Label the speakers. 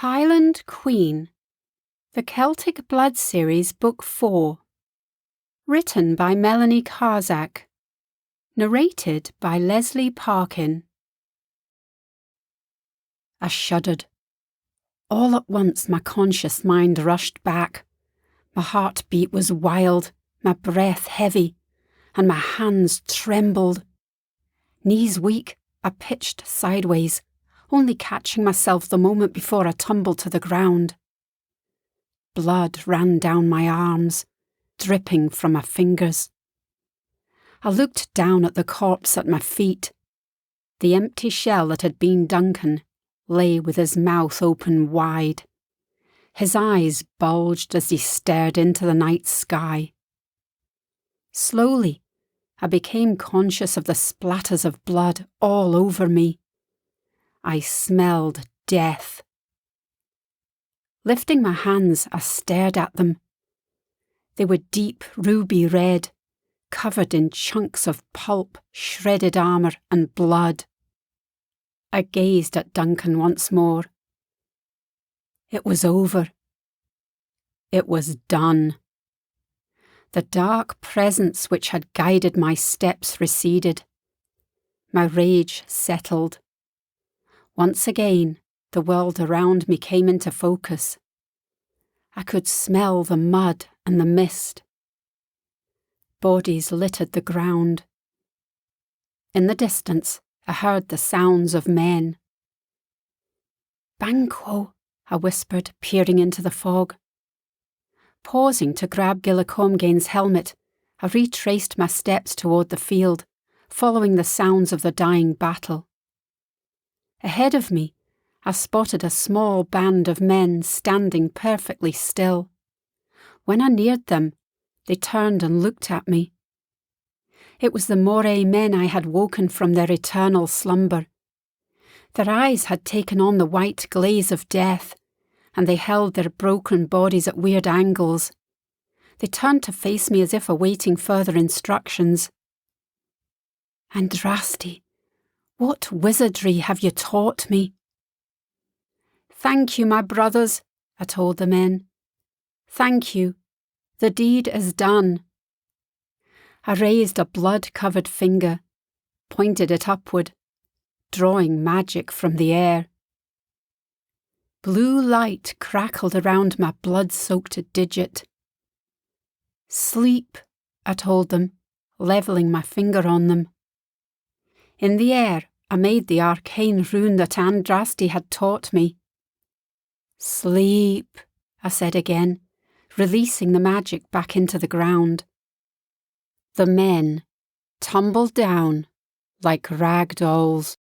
Speaker 1: Highland Queen, the Celtic Blood Series, Book 4. Written by Melanie Karsak. Narrated by Lesley Parkin. I shuddered. All at once my conscious mind rushed back. My heartbeat was wild, my breath heavy, and my hands trembled. Knees weak, I pitched sideways, only catching myself the moment before I tumbled to the ground. Blood ran down my arms, dripping from my fingers. I looked down at the corpse at my feet. The empty shell that had been Duncan lay with his mouth open wide. His eyes bulged as he stared into the night sky. Slowly, I became conscious of the splatters of blood all over me. I smelled death. Lifting my hands, I stared at them. They were deep ruby red, covered in chunks of pulp, shredded armour and blood. I gazed at Duncan once more. It was over. It was done. The dark presence which had guided my steps receded. My rage settled. Once again, the world around me came into focus. I could smell the mud and the mist. Bodies littered the ground. In the distance, I heard the sounds of men. "Banquo," I whispered, peering into the fog. Pausing to grab Gillicomgain's helmet, I retraced my steps toward the field, following the sounds of the dying battle. Ahead of me, I spotted a small band of men standing perfectly still. When I neared them, they turned and looked at me. It was the Moray men I had woken from their eternal slumber. Their eyes had taken on the white glaze of death, and they held their broken bodies at weird angles. They turned to face me as if awaiting further instructions. "Andraste, what wizardry have you taught me?" "Thank you, my brothers," I told the men. "Thank you. The deed is done." I raised a blood-covered finger, pointed it upward, drawing magic from the air. Blue light crackled around my blood-soaked digit. "Sleep," I told them, levelling my finger on them. In the air, I made the arcane rune that Andraste had taught me. "Sleep," I said again, releasing the magic back into the ground. The men tumbled down like rag dolls.